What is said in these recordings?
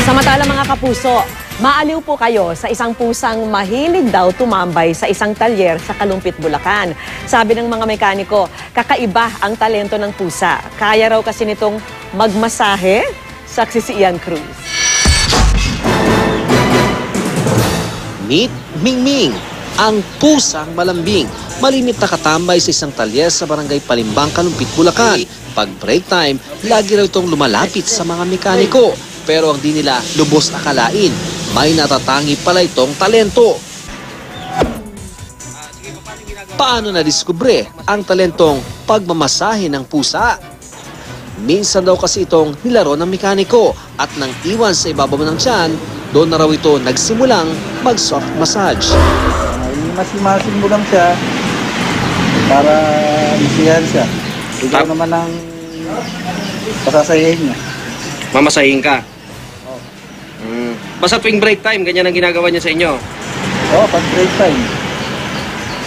Samantala mga kapuso, maaliw po kayo sa isang pusang mahilig daw tumambay sa isang talyer sa Kalumpit, Bulacan. Sabi ng mga mekaniko, kakaiba ang talento ng pusa. Kaya raw kasi nitong magmasahe. Saksi si Ian Cruz. Meet Mingming, ang pusang malambing. Malimit na katambay sa isang talyer sa barangay Palimbang, Kalumpit, Bulacan. Pag break time, lagi raw itong lumalapit sa mga mekaniko. Pero ang di nila lubos akalain, may natatangi pala itong talento. Paano nadiskubre ang talentong pagmamasahe ng pusa? Minsan daw kasi itong nilaro ng mekaniko at nang iwan sa ibabaw ng tiyan, doon na raw ito nagsimulang mag-soft massage. Masimasin mo lang siya para masiyahan siya. Ikaw naman ang pasasayahin niya. Mamasahin ka? Basta tuwing break time, ganyan ang ginagawa niya sa inyo? Oo, pag break time.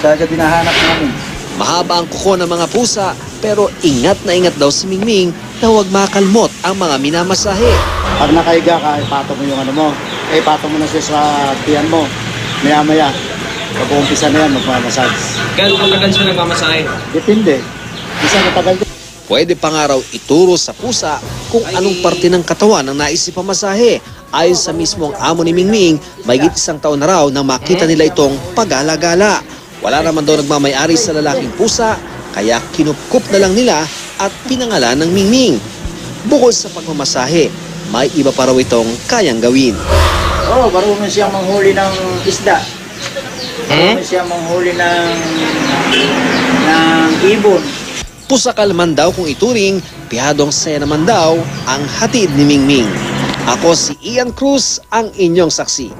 Siya agad dinahanap namin. Mahaba ang kuko ng mga pusa, pero ingat na ingat daw si Mingming na huwag makalmot ang mga minamasahe. Pag nakahiga ka, ipatong mo yung ano mo. Ipatong mo na siya sa tiyan mo. Maya-maya, pag-uumpisa na yan, magmamassage. Gano'n katagal siya nagmamasahe? Depende. Isa matagal din. Pwede pa nga raw ituro sa pusa kung anong parte ng katawan ang nais ipamasahe. Ayon sa mismong amo ni Mingming, mahigit isang taon na raw nang makita nila itong pag-alagala. Wala naman daw nagmamayari sa lalaking pusa, kaya kinupkup na lang nila at pinangalan ng Mingming. Bukod sa pagmamasahe, may iba pa raw itong kayang gawin. Oo, marunong siyang manghuli ng isda. Marunong siyang manghuli ng ibon. Pusakal man daw kung ituring, pihadong saya naman daw ang hatid ni Mingming. Ako si Ian Cruz, ang inyong saksi.